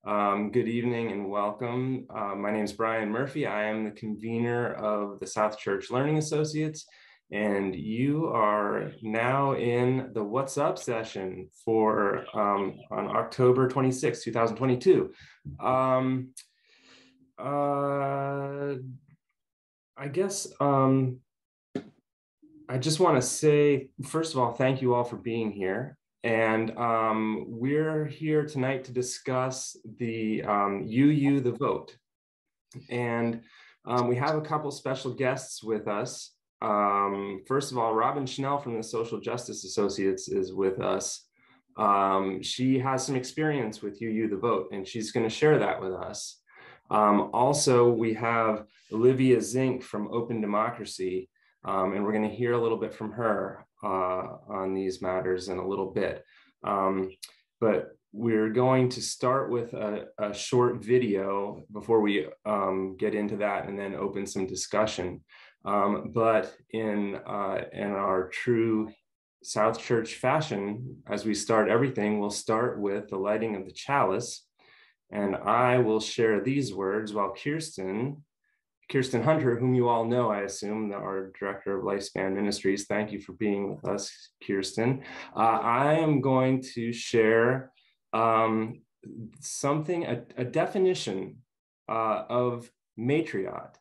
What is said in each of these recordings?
Good evening and welcome. My name is Brian Murphy. I am the convener of the South Church Learning Associates, and you are now in the What's Up session for on October 26, 2022. I guess I just want to say, first of all, thank you all for being here. And we're here tonight to discuss the UU the Vote. And we have a couple special guests with us. First of all, Robin Schnell from the Social Justice Associates is with us. She has some experience with UU the Vote, and she's going to share that with us. Also, we have Olivia Zink from Open Democracy, and we're going to hear a little bit from her on these matters in a little bit. But we're going to start with a short video before we get into that and then open some discussion. But in our true South Church fashion, as we start everything, we'll start with the lighting of the chalice. And I will share these words while Kirsten Hunter, whom you all know, I assume, our Director of Lifespan Ministries. Thank you for being with us, Kirsten. I am going to share something, a definition of matriot.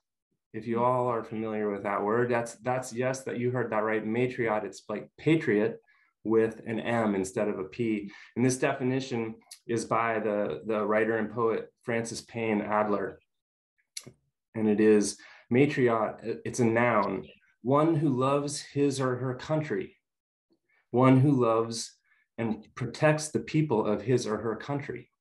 If you all are familiar with that word, that's yes, that you heard that right. Matriot, it's like patriot with an M instead of a P. And this definition is by the writer and poet Francis Payne Adler. And it is matriot, it's a noun, one who loves his or her country, one who loves and protects the people of his or her country,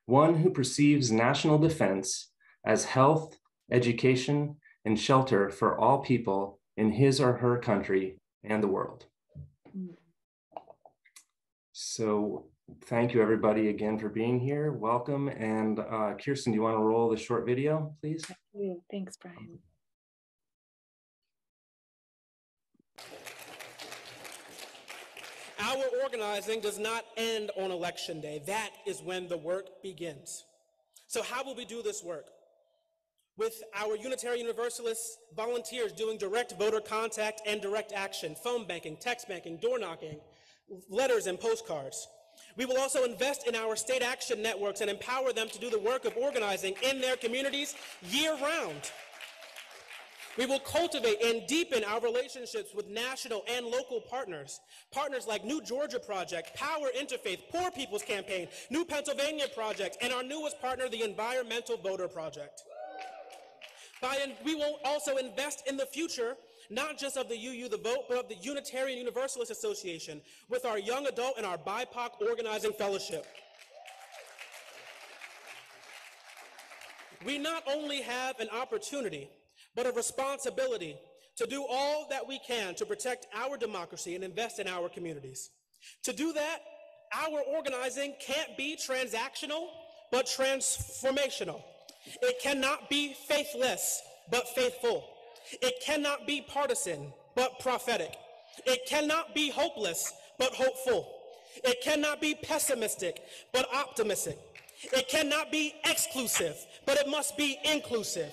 one who perceives national defense as health, education, and shelter for all people in his or her country and the world. So thank you everybody again for being here. Welcome. And Kirsten, do you want to roll the short video, please? Thanks, Brian. Our organizing does not end on Election Day. That is when the work begins. So how will we do this work? With our Unitarian Universalist volunteers doing direct voter contact and direct action, phone banking, text banking, door knocking, letters and postcards. We will also invest in our state action networks and empower them to do the work of organizing in their communities year-round. We will cultivate and deepen our relationships with national and local partners. Partners like New Georgia Project, Power Interfaith, Poor People's Campaign, New Pennsylvania Project, and our newest partner, the Environmental Voter Project. We will also invest in the future, not just of the UU the Vote, but of the Unitarian Universalist Association with our young adult and our BIPOC organizing fellowship. We not only have an opportunity, but a responsibility to do all that we can to protect our democracy and invest in our communities. To do that, our organizing can't be transactional, but transformational. It cannot be faithless, but faithful. It cannot be partisan, but prophetic. It cannot be hopeless, but hopeful. It cannot be pessimistic, but optimistic. It cannot be exclusive, but it must be inclusive.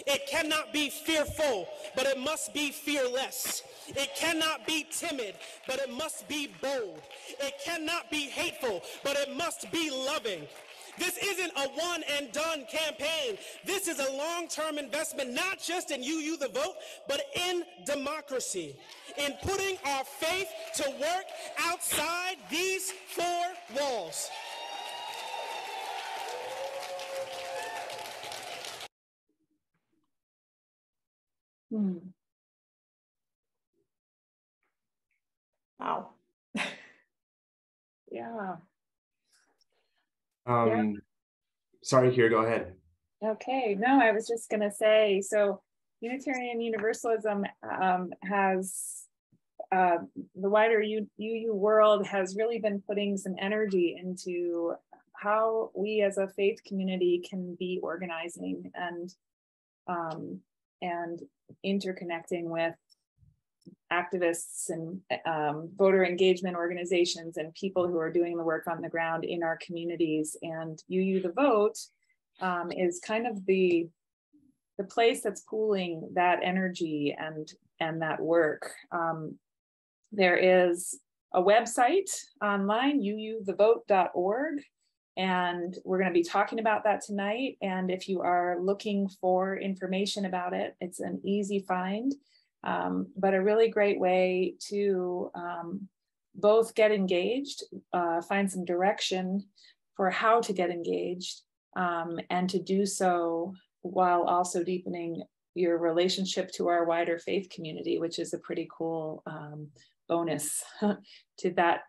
It cannot be fearful, but it must be fearless. It cannot be timid, but it must be bold. It cannot be hateful, but it must be loving. This isn't a one and done campaign. This is a long-term investment, not just in UU the Vote, but in democracy, in putting our faith to work outside these four walls. Wow. Yeah. Sorry, Kira, go ahead. Okay, no, I was just gonna say, so Unitarian Universalism has, the wider UU world has really been putting some energy into how we as a faith community can be organizing and interconnecting with activists and voter engagement organizations and people who are doing the work on the ground in our communities. And UU the Vote is kind of the place that's pooling that energy and that work. There is a website online, uuthevote.org, and we're going to be talking about that tonight. And if you are looking for information about it, it's an easy find, but a really great way to both get engaged, find some direction for how to get engaged, and to do so while also deepening your relationship to our wider faith community, which is a pretty cool bonus to that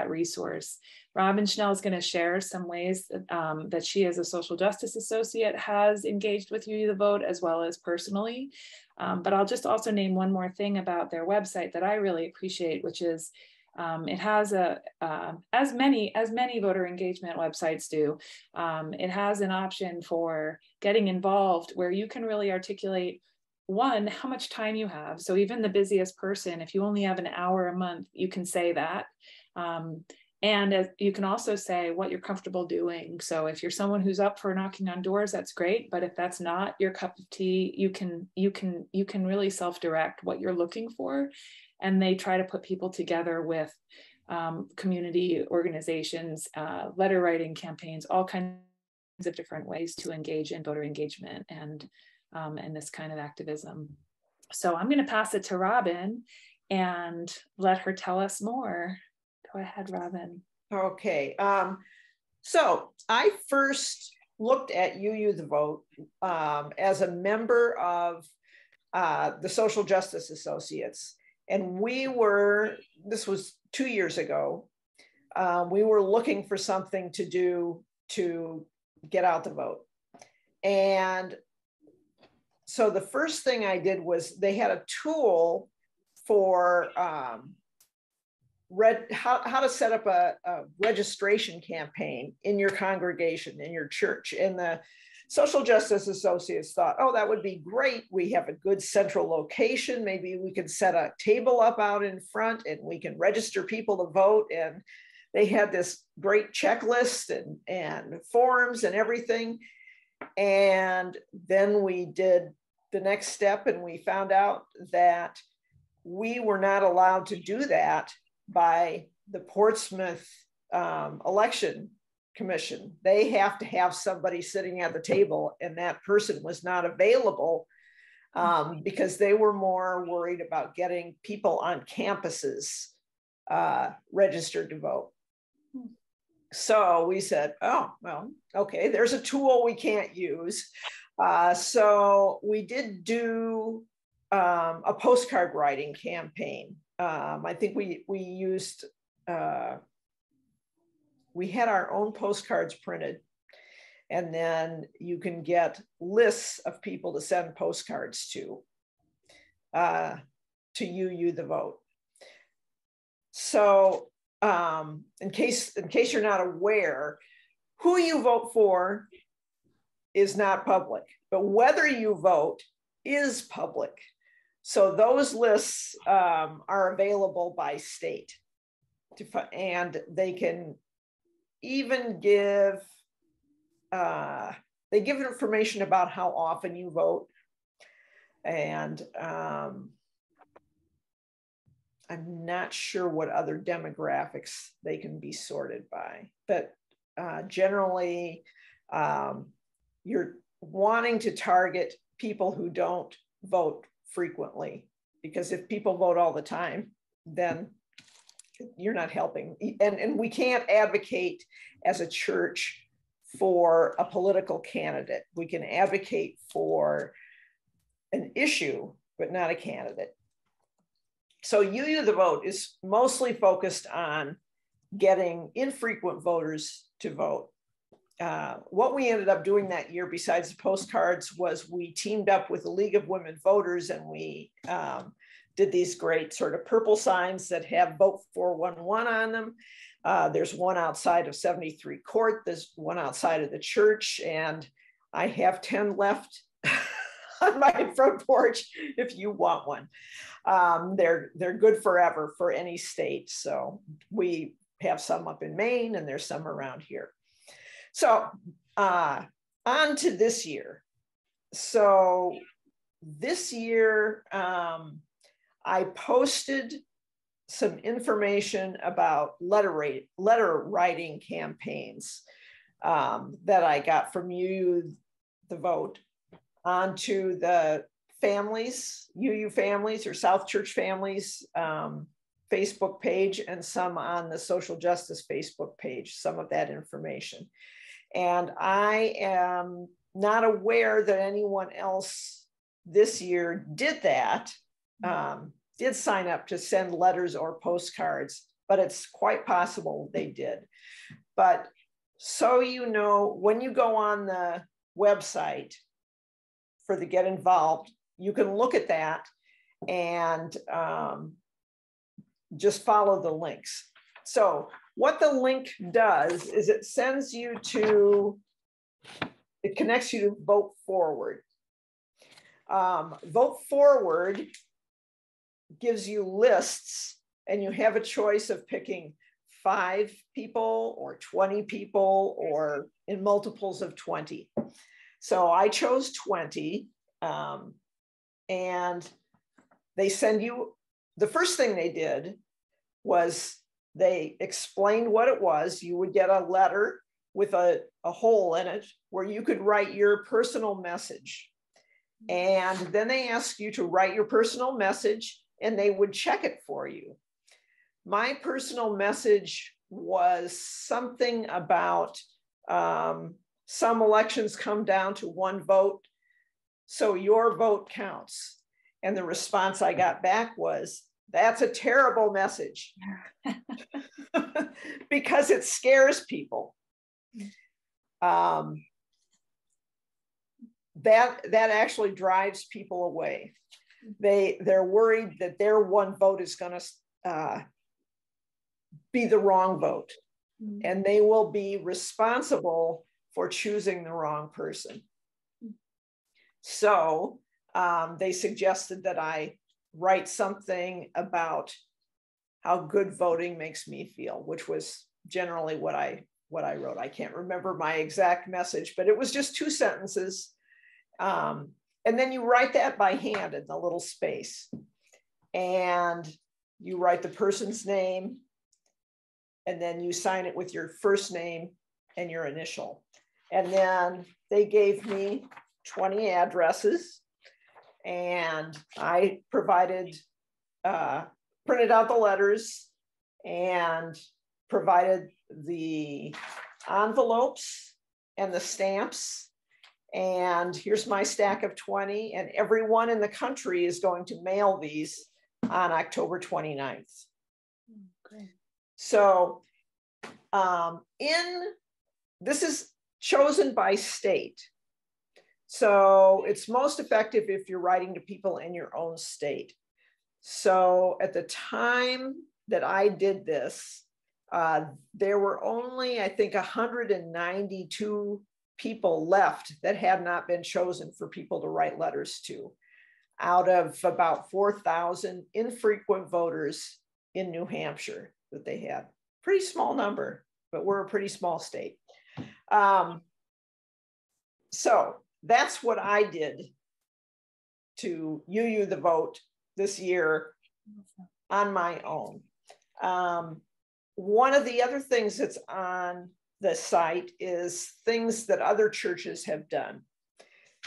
resource. Robin Schnell is going to share some ways that she, as a social justice associate, has engaged with UU the Vote, as well as personally. But I'll just also name one more thing about their website that I really appreciate, which is it has as many voter engagement websites do. It has an option for getting involved where you can really articulate, one, how much time you have. So even the busiest person, if you only have an hour a month, you can say that. And you can also say what you're comfortable doing. So if you're someone who's up for knocking on doors, that's great. But if that's not your cup of tea, you can really self-direct what you're looking for. And they try to put people together with community organizations, letter writing campaigns, all kinds of different ways to engage in voter engagement and this kind of activism. So I'm going to pass it to Robin and let her tell us more. Go ahead, Robin. Okay. So I first looked at UU the Vote as a member of the Social Justice Associates. And this was 2 years ago, we were looking for something to do to get out the vote. And so the first thing I did was they had a tool for how to set up a registration campaign in your congregation, in your church. And the Social Justice Associates thought, oh, that would be great. We have a good central location. Maybe we could set a table up out in front and we can register people to vote. And they had this great checklist and forms and everything. And then we did the next step and we found out that we were not allowed to do that by the Portsmouth election commission. They have to have somebody sitting at the table, and that person was not available because they were more worried about getting people on campuses registered to vote. So we said, oh, well, okay, there's a tool we can't use. So we did do a postcard writing campaign. I think we used, we had our own postcards printed, and then you can get lists of people to send postcards to UU the Vote. So in case you're not aware, who you vote for is not public, but whether you vote is public. So those lists are available by state, and they can even give, they give information about how often you vote. And I'm not sure what other demographics they can be sorted by, but generally you're wanting to target people who don't vote frequently, because if people vote all the time, then you're not helping. And we can't advocate as a church for a political candidate. We can advocate for an issue, but not a candidate. So UU the Vote is mostly focused on getting infrequent voters to vote. What we ended up doing that year, besides the postcards, was we teamed up with the League of Women Voters, and we did these great sort of purple signs that have Vote 411 on them. There's one outside of 73 Court, there's one outside of the church, and I have 10 left on my front porch if you want one. They're good forever for any state. So we have some up in Maine and there's some around here. So on to this year. So this year, I posted some information about letter writing campaigns that I got from UU the Vote onto the families, UU families or South Church families Facebook page, and some on the social justice Facebook page, some of that information. And I am not aware that anyone else this year did that, did sign up to send letters or postcards, but it's quite possible they did. But so you know, when you go on the website for the Get Involved, you can look at that and just follow the links. So what the link does is it sends you to, it connects you to Vote Forward. Vote Forward gives you lists, and you have a choice of picking 5 people or 20 people or in multiples of 20. So I chose 20, and they send you, the first thing they did was they explained what it was. You would get a letter with a hole in it where you could write your personal message. And then they asked you to write your personal message and they would check it for you. My personal message was something about some elections come down to 1 vote, so your vote counts. And the response I got back was, that's a terrible message because it scares people. That actually drives people away. They're worried that their 1 vote is going to be the wrong vote, and they will be responsible for choosing the wrong person. So they suggested that I write something about how good voting makes me feel, which was generally what I wrote. I can't remember my exact message, but it was just 2 sentences. And then you write that by hand in the little space, and you write the person's name, and then you sign it with your first name and your initial. And then they gave me 20 addresses, and I printed out the letters and provided the envelopes and the stamps. And here's my stack of 20, and everyone in the country is going to mail these on October 29th. Great. So this is chosen by state. So it's most effective if you're writing to people in your own state. So at the time that I did this, there were only, I think, 192 people left that had not been chosen for people to write letters to, out of about 4,000 infrequent voters in New Hampshire that they had. Pretty small number, but we're a pretty small state. So that's what I did to UU the Vote this year on my own. One of the other things that's on the site is things that other churches have done.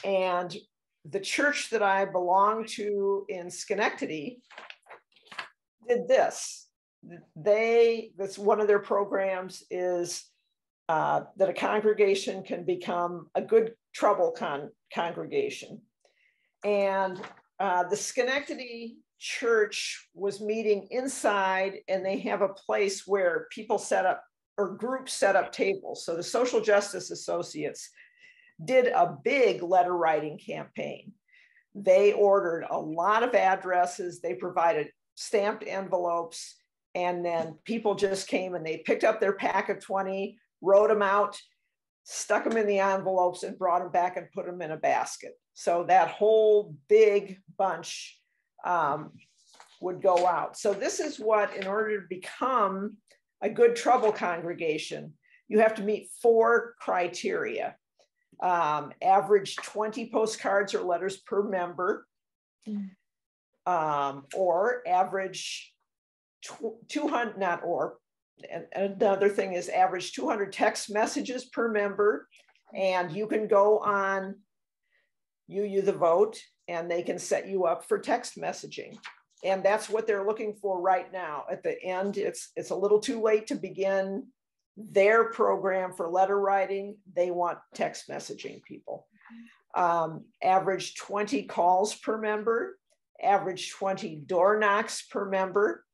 And the church that I belong to in Schenectady did this. That's one of their programs is that a congregation can become a good trouble congregation. And the Schenectady church was meeting inside, and they have a place where people set up, or groups set up tables. So the Social Justice Associates did a big letter writing campaign. They ordered a lot of addresses. They provided stamped envelopes, and then people just came and they picked up their pack of 20, wrote them out, stuck them in the envelopes, and brought them back and put them in a basket. So that whole big bunch would go out. So this is what, in order to become a good trouble congregation, you have to meet 4 criteria. Average 20 postcards or letters per member, or average 200, not or, and another thing is average 200 text messages per member. And you can go on UU the Vote and they can set you up for text messaging. And that's what they're looking for right now. At the end, it's a little too late to begin their program for letter writing. They want text messaging people. Average 20 calls per member, average 20 door knocks per member.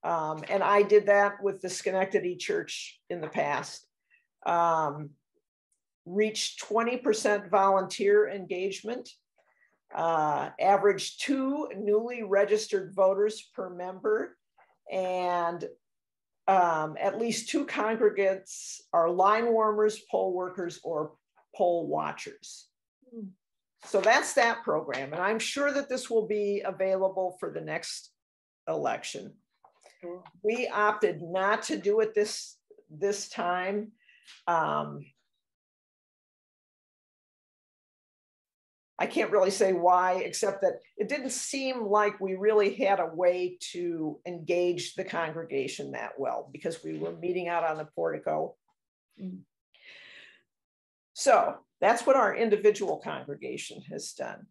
And I did that with the Schenectady Church in the past. Reached 20% volunteer engagement. Average 2 newly registered voters per member, and at least 2 congregants are line warmers, poll workers, or poll watchers. So that's that program. And I'm sure that this will be available for the next election. We opted not to do it this time. I can't really say why, except that it didn't seem like we really had a way to engage the congregation that well, because we were meeting out on the portico. So that's what our individual congregation has done.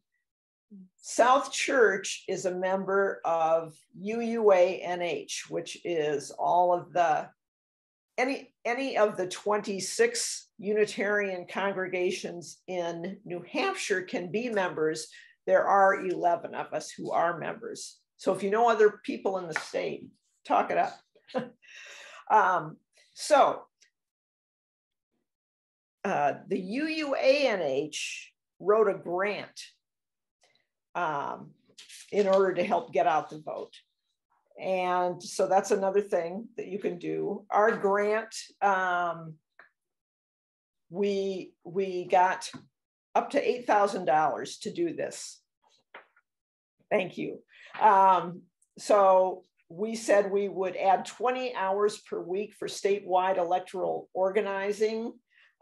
South Church is a member of UUA NH, which is all of the any of the 26 Unitarian congregations in New Hampshire can be members. There are 11 of us who are members. So if you know other people in the state, talk it up. The UUANH wrote a grant in order to help get out the vote. And so that's another thing that you can do. Our grant, we got up to $8,000 to do this. Thank you. So we said we would add 20 hours per week for statewide electoral organizing,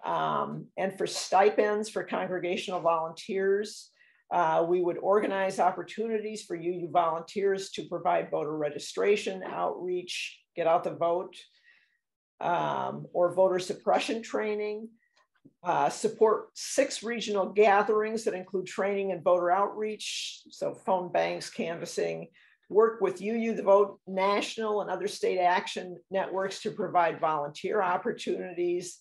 and for stipends for congregational volunteers. We would organize opportunities for UU volunteers to provide voter registration, outreach, get out the vote, or voter suppression training, support 6 regional gatherings that include training and voter outreach, so phone banks, canvassing, work with UU the Vote national and other state action networks to provide volunteer opportunities.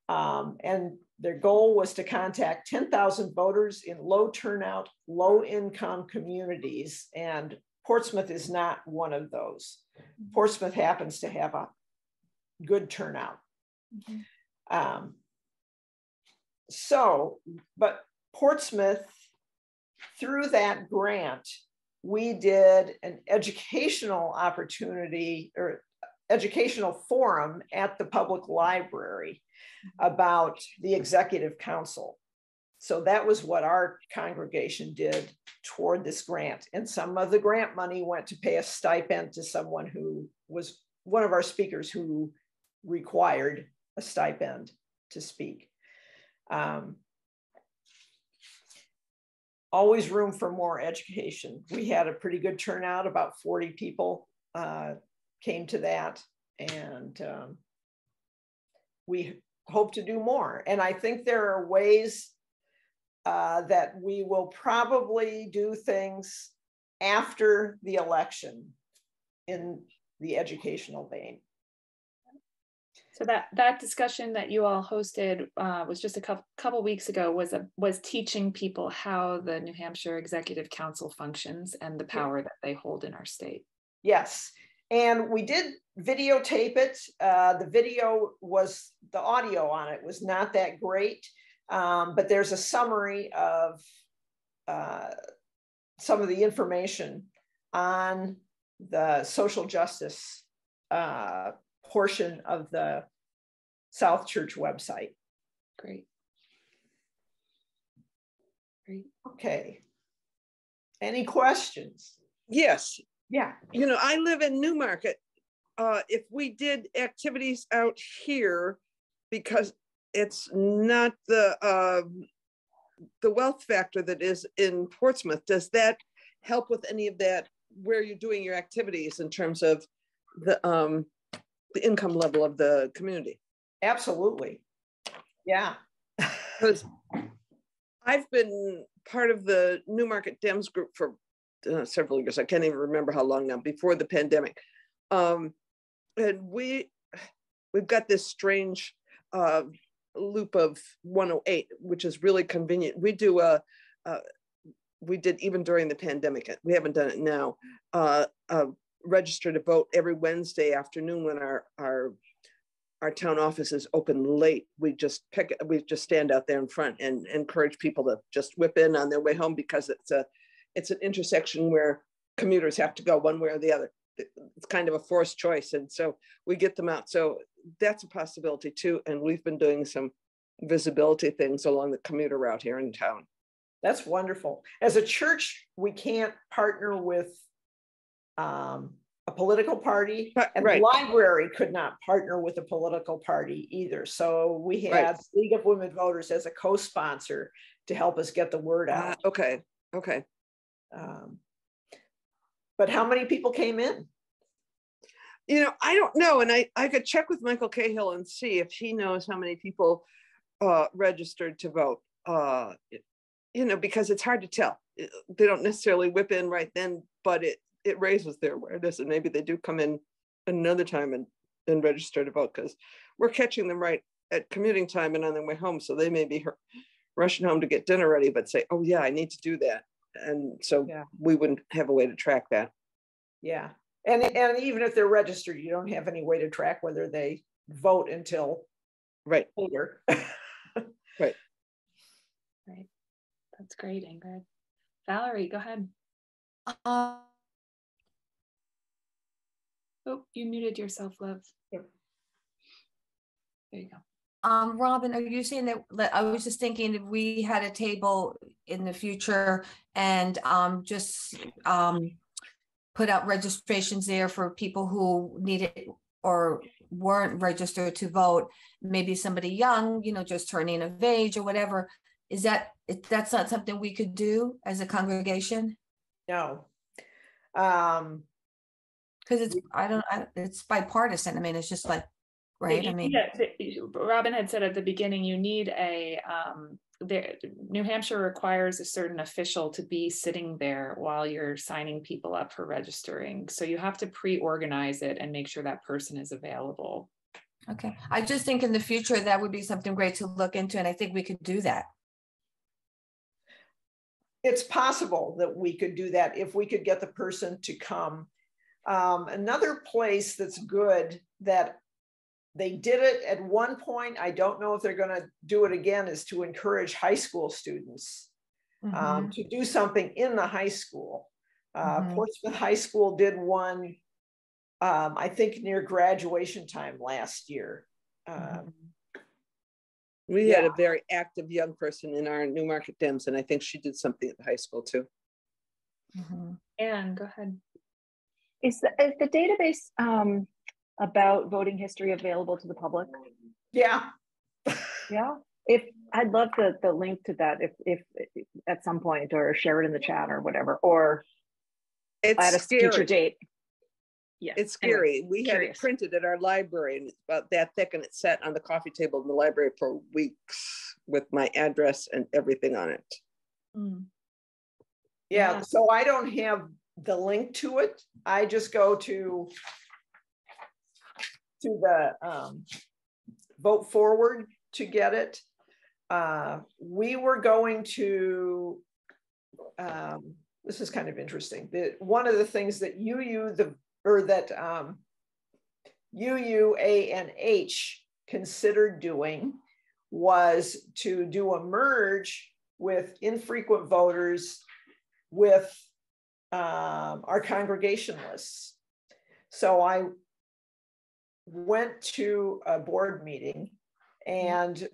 And their goal was to contact 10,000 voters in low turnout, low income communities. And Portsmouth is not one of those. Portsmouth happens to have a good turnout. But Portsmouth, through that grant, we did an educational opportunity or educational forum at the public library about the executive council. So that was what our congregation did toward this grant. And some of the grant money went to pay a stipend to someone who was one of our speakers who required a stipend to speak. Always room for more education. We had a pretty good turnout, about 40 people came to that, and we hope to do more. And I think there are ways that we will probably do things after the election in the educational vein. So that discussion that you all hosted was just a couple weeks ago, was teaching people how the New Hampshire Executive Council functions and the power that they hold in our state. Yes, and we did videotape it. The audio on it was not that great, but there's a summary of some of the information on the social justice portion of the South Church website. Great. Great. Okay. Any questions? Yes. Yeah. You know, I live in Newmarket. If we did activities out here, because it's not the wealth factor that is in Portsmouth, does that help with any of that, where you're doing your activities in terms of the income level of the community? Absolutely. Yeah. Because I've been part of the Newmarket Dems group for several years. I can't even remember how long now, before the pandemic. And we've got this strange loop of 108, which is really convenient. We do we did even during the pandemic, we haven't done it now, register to vote every Wednesday afternoon when our town office is open late. We just stand out there in front and encourage people to just whip in on their way home, because it's an intersection where commuters have to go one way or the other. It's kind of a forced choice. And so we get them out. So that's a possibility too. And we've been doing some visibility things along the commuter route here in town. That's wonderful. As a church, we can't partner with a political party, and right. The library could not partner with a political party either. So we had League of Women Voters as a co-sponsor to help us get the word out. Okay. But how many people came in? You know, I don't know. And I could check with Michael Cahill and see if he knows how many people registered to vote. You know, because it's hard to tell. They don't necessarily whip in right then, but it raises their awareness, and maybe they do come in another time and register to vote, because we're catching them right at commuting time and on their way home. So they may be rushing home to get dinner ready, but say, oh yeah, I need to do that. And so we wouldn't have a way to track that. Yeah. And even if they're registered, you don't have any way to track whether they vote until later. Right. That's great, Ingrid. Valerie, go ahead. Oh, you muted yourself, love. There you go. Robin, are you saying that, I was just thinking, if we had a table in the future and just put out registrations there for people who needed or weren't registered to vote, maybe somebody young, you know, just turning of age or whatever, that's not something we could do as a congregation? No. Because it's bipartisan. I mean, it's just like, right? I mean, Robin had said at the beginning, you need New Hampshire requires a certain official to be sitting there while you're signing people up for registering. So you have to pre-organize it and make sure that person is available. Okay. I just think in the future, that would be something great to look into. And I think we could do that. It's possible that we could do that if we could get the person to come. Another place that's good that they did it at one point, I don't know if they're going to do it again, is to encourage high school students to do something in the high school. Portsmouth High School did one, I think near graduation time last year. We had a very active young person in our Newmarket Dems, and I think she did something at the high school too. Anne, go ahead. Is the database about voting history available to the public? Yeah. Yeah. I'd love the link to that if at some point, or share it in the chat or whatever, or at a future date. Yeah, it's scary. Anyway, we had it printed at our library, and it's about that thick, and it's sat on the coffee table in the library for weeks with my address and everything on it. Yeah, so I don't have the link to it. I just go to the Vote Forward to get it. We were going to, this is kind of interesting. One of the things that UUANH considered doing was to do a merge with infrequent voters with our congregation lists. So I went to a board meeting, and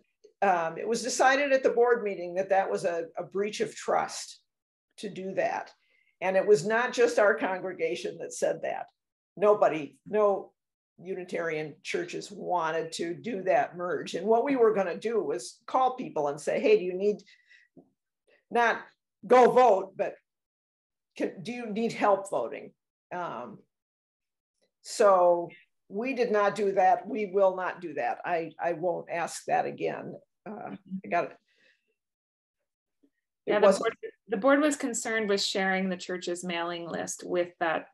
it was decided at the board meeting that that was a breach of trust to do that. And it was not just our congregation that said that. No Unitarian churches wanted to do that merge. And what we were going to do was call people and say, hey, do you need, not go vote, but do you need help voting? So we did not do that. We will not do that. I won't ask that again. I got it. Yeah, the board was concerned with sharing the church's mailing list with that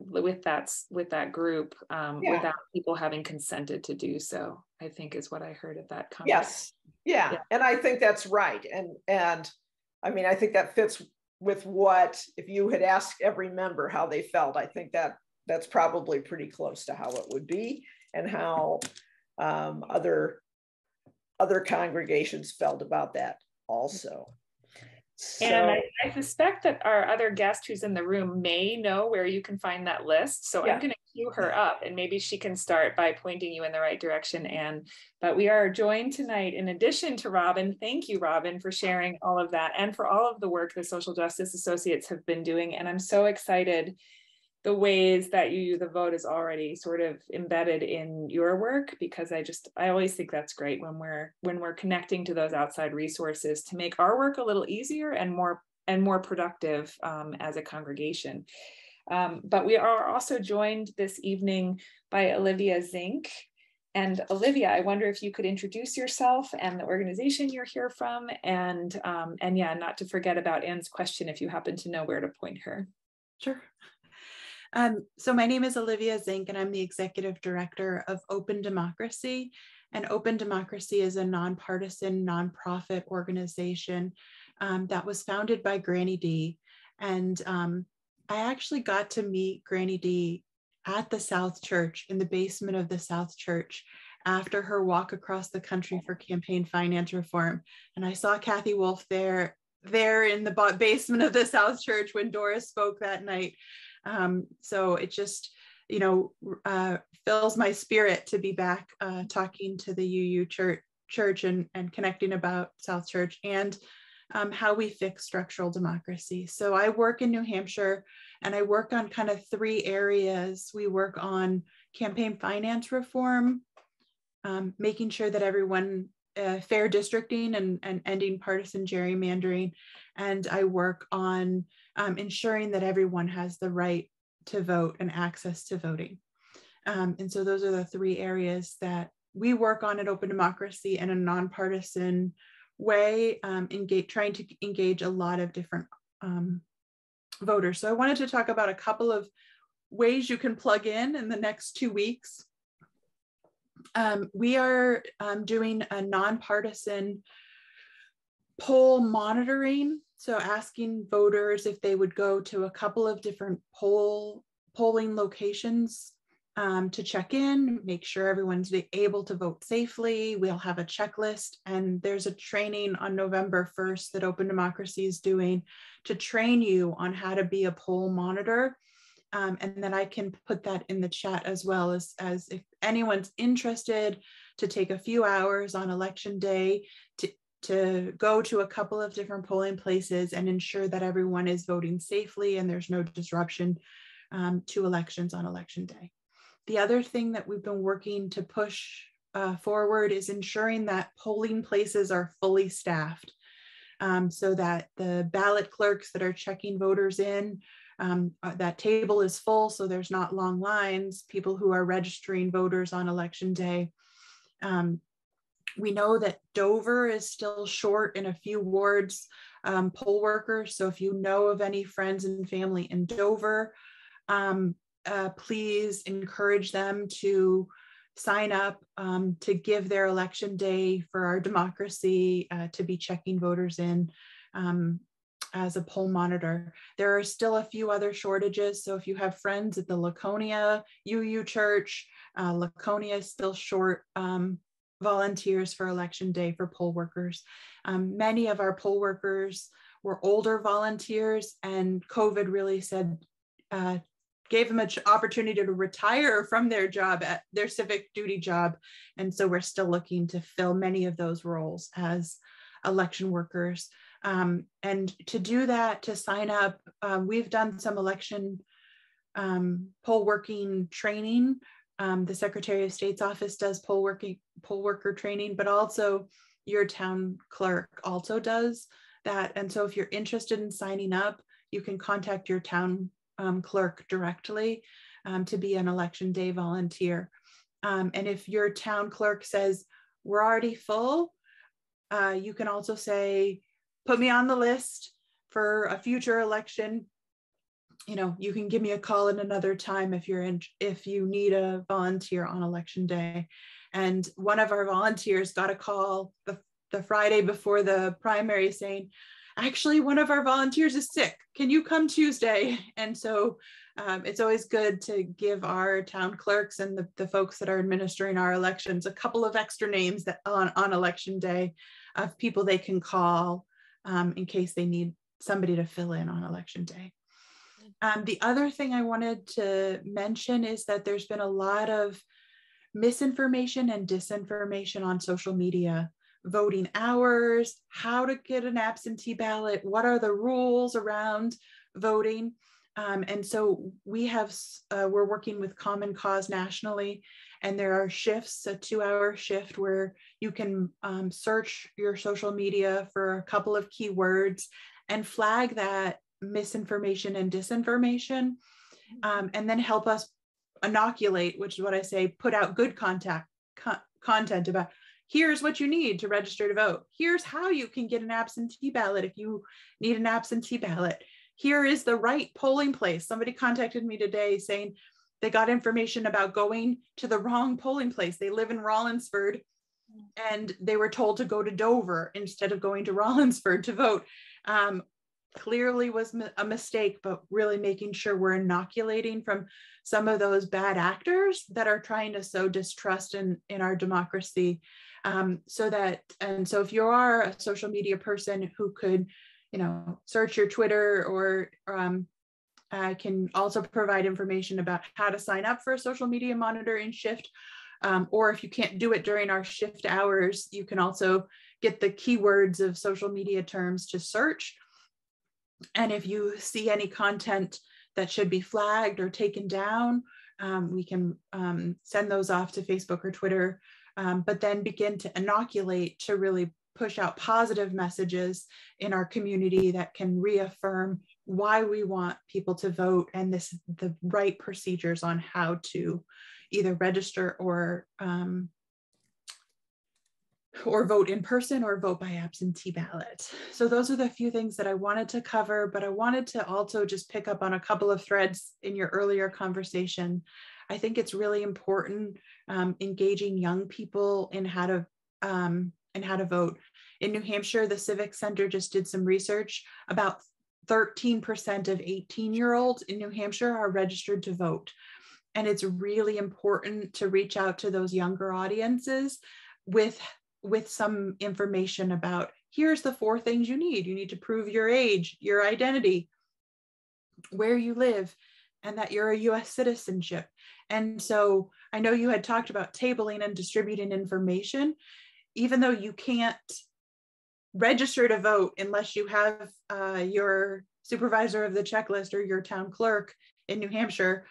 group without people having consented to do so, I think is what I heard at that conference. Yes, yeah. And I think that's right. And I mean, I think that fits with what, if you had asked every member how they felt, I think that's probably pretty close to how it would be and how other congregations felt about that also. So, and I suspect that our other guest who's in the room may know where you can find that list. So I'm going to cue her up and maybe she can start by pointing you in the right direction, Anne. But we are joined tonight, in addition to Robin. Thank you, Robin, for sharing all of that and for all of the work the Social Justice Associates have been doing. And I'm so excited the ways that UU the Vote is already sort of embedded in your work, because I always think that's great when we're connecting to those outside resources to make our work a little easier and more productive as a congregation. But we are also joined this evening by Olivia Zink. And Olivia, I wonder if you could introduce yourself and the organization you're here from, and yeah, not to forget about Anne's question if you happen to know where to point her. Sure. So my name is Olivia Zink, and I'm the executive director of Open Democracy. And Open Democracy is a nonpartisan, nonprofit organization that was founded by Granny D. And I actually got to meet Granny D at the South Church, in the basement of the South Church, after her walk across the country for campaign finance reform. And I saw Kathy Wolf there in the basement of the South Church when Doris spoke that night. So it just, fills my spirit to be back talking to the UU church and connecting about South Church and how we fix structural democracy. So I work in New Hampshire, and I work on kind of 3 areas. We work on campaign finance reform, making sure that everyone fair districting and ending partisan gerrymandering. And I work on ensuring that everyone has the right to vote and access to voting. And so those are the 3 areas that we work on at Open Democracy in a nonpartisan way, trying to engage a lot of different voters. So I wanted to talk about a couple of ways you can plug in the next 2 weeks. We are doing a nonpartisan poll monitoring. So asking voters if they would go to a couple of different polling locations to check in, make sure everyone's able to vote safely. We'll have a checklist, and there's a training on November 1st that Open Democracy is doing to train you on how to be a poll monitor. And then I can put that in the chat as well, as if anyone's interested to take a few hours on election day to go to a couple of different polling places and ensure that everyone is voting safely and there's no disruption to elections on election day. The other thing that we've been working to push forward is ensuring that polling places are fully staffed, so that the ballot clerks that are checking voters in, that table is full, so there's not long lines, people who are registering voters on election day. We know that Dover is still short in a few wards, poll workers. So if you know of any friends and family in Dover, please encourage them to sign up to give their election day for our democracy, to be checking voters in as a poll monitor. There are still a few other shortages. So if you have friends at the Laconia UU Church, Laconia is still short volunteers for election day for poll workers. Many of our poll workers were older volunteers, and COVID really said, gave them an opportunity to retire from their job, at their civic duty job. And so we're still looking to fill many of those roles as election workers. And to do that, to sign up, we've done some election poll working training. The Secretary of State's office does poll worker training, but also your town clerk also does that. And so if you're interested in signing up, you can contact your town clerk directly to be an election day volunteer. And if your town clerk says, we're already full, you can also say, put me on the list for a future election. You know, you can give me a call at another time if you need a volunteer on election day. And one of our volunteers got a call the Friday before the primary saying, actually, one of our volunteers is sick. Can you come Tuesday? And so it's always good to give our town clerks and the folks that are administering our elections a couple of extra names that on election day of people they can call in case they need somebody to fill in on election day. The other thing I wanted to mention is that there's been a lot of misinformation and disinformation on social media. Voting hours, how to get an absentee ballot, what are the rules around voting. And so we're working with Common Cause nationally, and there are shifts, a 2-hour shift where you can search your social media for a couple of keywords and flag that misinformation and disinformation, and then help us inoculate, which is what I say, put out good content about, here's what you need to register to vote. Here's how you can get an absentee ballot if you need an absentee ballot. Here is the right polling place. Somebody contacted me today saying they got information about going to the wrong polling place. They live in Rollinsford and they were told to go to Dover instead of going to Rollinsford to vote. Clearly was a mistake, but really making sure we're inoculating from some of those bad actors that are trying to sow distrust in our democracy. So if you are a social media person who could, search your Twitter or can also provide information about how to sign up for a social media monitoring shift. Or if you can't do it during our shift hours, you can also get the keywords of social media terms to search. And if you see any content that should be flagged or taken down, we can send those off to Facebook or Twitter, but then begin to inoculate to really push out positive messages in our community that can reaffirm why we want people to vote and the right procedures on how to either register or vote in person or vote by absentee ballot. So those are the few things that I wanted to cover, but I wanted to also just pick up on a couple of threads in your earlier conversation. I think it's really important engaging young people in how to vote. In New Hampshire, the Civic Center just did some research. About 13% of 18-year-olds in New Hampshire are registered to vote. And it's really important to reach out to those younger audiences with some information about, here's the 4 things you need. You need to prove your age, your identity, where you live, and that you're a US citizenship. And so I know you had talked about tabling and distributing information. Even though you can't register to vote unless you have your supervisor of the checklist or your town clerk in New Hampshire,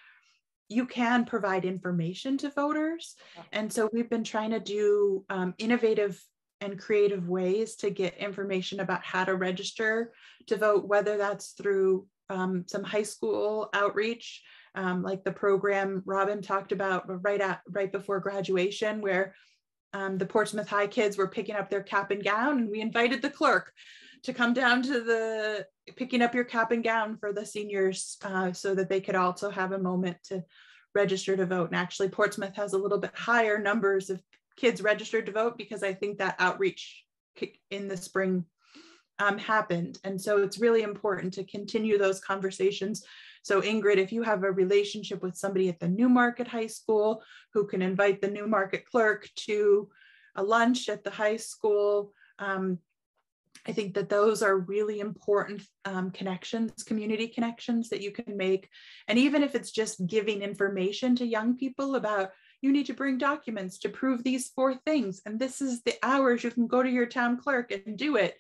you can provide information to voters. And so we've been trying to do innovative and creative ways to get information about how to register to vote, whether that's through some high school outreach, like the program Robin talked about right before graduation, where the Portsmouth High kids were picking up their cap and gown, and we invited the clerk to come down to the picking up your cap and gown for the seniors so that they could also have a moment to register to vote. And actually Portsmouth has a little bit higher numbers of kids registered to vote because I think that outreach in the spring happened. And so it's really important to continue those conversations. So Ingrid, if you have a relationship with somebody at the Newmarket High School who can invite the Newmarket clerk to a lunch at the high school, I think that those are really important connections, community connections that you can make. And even if it's just giving information to young people about, you need to bring documents to prove these 4 things, and this is the hours you can go to your town clerk and do it.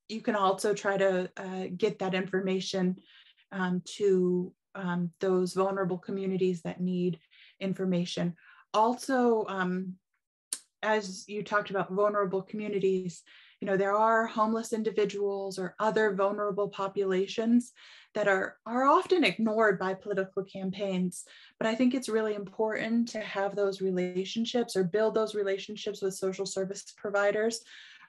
You can also try to get that information to those vulnerable communities that need information. Also, as you talked about vulnerable communities, you know, there are homeless individuals or other vulnerable populations that are often ignored by political campaigns. But I think it's really important to have those relationships or build those relationships with social service providers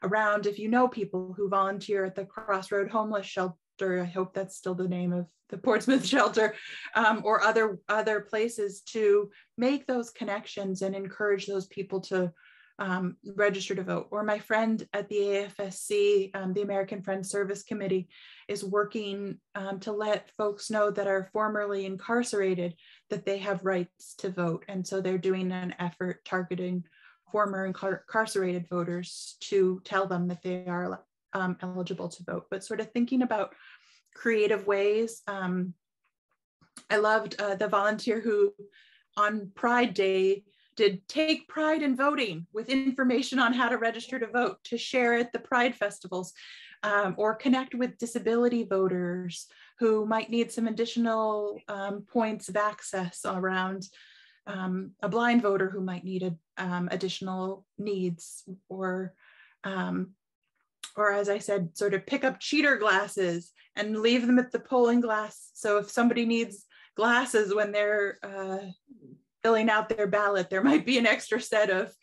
around, if you know people who volunteer at the Crossroad Homeless Shelter, I hope that's still the name of the Portsmouth shelter, or other places, to make those connections and encourage those people to register to vote. Or my friend at the AFSC, the American Friends Service Committee, is working to let folks know that are formerly incarcerated that they have rights to vote. And so they're doing an effort targeting former incarcerated voters to tell them that they are eligible to vote. But sort of thinking about creative ways. I loved the volunteer who on Pride Day did take pride in voting with information on how to register to vote to share at the Pride festivals, or connect with disability voters who might need some additional points of access around a blind voter who might need additional needs, or as I said, sort of pick up cheater glasses and leave them at the polling glass. So if somebody needs glasses when they're filling out their ballot, there might be an extra set of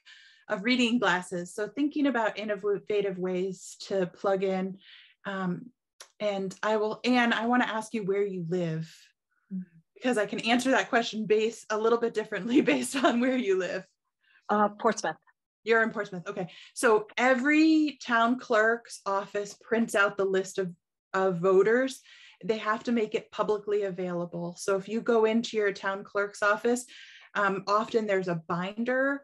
reading glasses. So thinking about innovative ways to plug in. And I want to ask you where you live, because I can answer that question a little bit differently based on where you live. Portsmouth. You're in Portsmouth. Okay. So every town clerk's office prints out the list of voters. They have to make it publicly available. So if you go into your town clerk's office, often there's a binder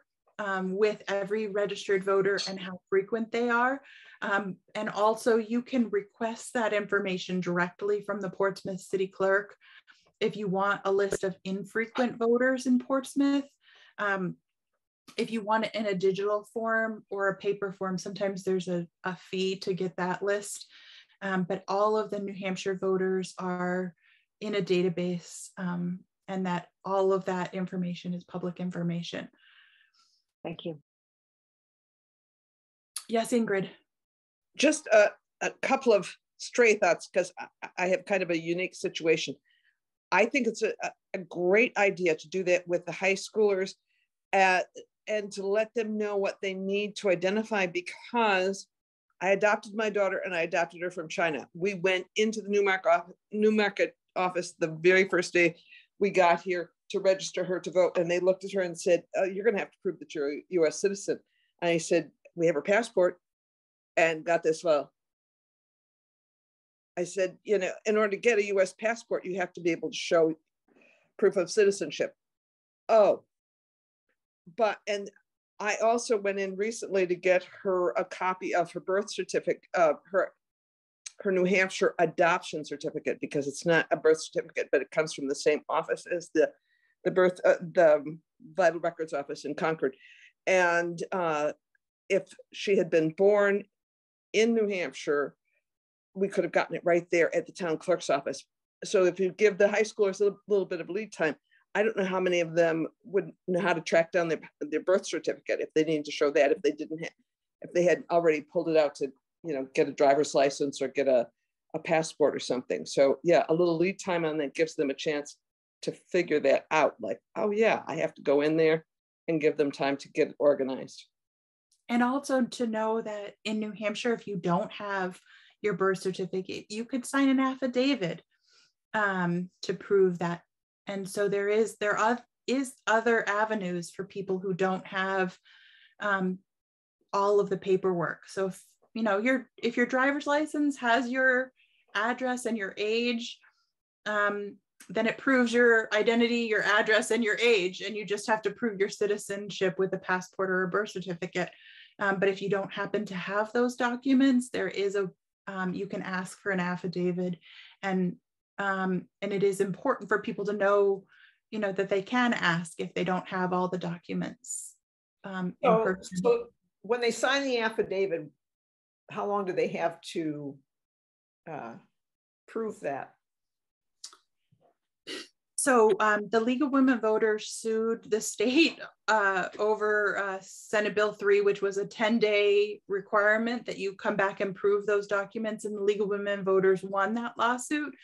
with every registered voter and how frequent they are. And also you can request that information directly from the Portsmouth City Clerk if you want a list of infrequent voters in Portsmouth. If you want it in a digital form or a paper form, sometimes there's a fee to get that list. But all of the New Hampshire voters are in a database, and that all of that information is public information. Thank you. Yes, Ingrid. Just a couple of stray thoughts, because I have kind of a unique situation. I think it's a great idea to do that with the high schoolers and to let them know what they need to identify, because I adopted my daughter and I adopted her from China. We went into the Newmarket office the very first day we got here to register her to vote. And they looked at her and said, oh, you're going to have to prove that you're a US citizen. And I said, we have her passport. And got this, well, I said, you know, in order to get a US passport, you have to be able to show proof of citizenship. Oh, and I also went in recently to get her a copy of her birth certificate, her New Hampshire adoption certificate, because it's not a birth certificate, but it comes from the same office as the Vital Records office in Concord. And if she had been born in New Hampshire, we could have gotten it right there at the town clerk's office. So if you give the high schoolers a little bit of lead time, I don't know how many of them would know how to track down their birth certificate if they needed to show that, if they had already pulled it out to, you know, get a driver's license or get a passport or something. So yeah, a little lead time on that gives them a chance to figure that out. Like, oh yeah, I have to go in there, and give them time to get it organized. And also to know that in New Hampshire, if you don't have your birth certificate, you could sign an affidavit to prove that. And so there is other avenues for people who don't have all of the paperwork. So if, you know, if your driver's license has your address and your age, then it proves your identity, your address, and your age, and you just have to prove your citizenship with a passport or a birth certificate. But if you don't happen to have those documents, there is you can ask for an affidavit, and it is important for people to know, that they can ask if they don't have all the documents in person. So when they sign the affidavit, how long do they have to prove that? So the League of Women Voters sued the state over Senate Bill 3, which was a 10-day requirement that you come back and prove those documents, and the League of Women Voters won that lawsuit.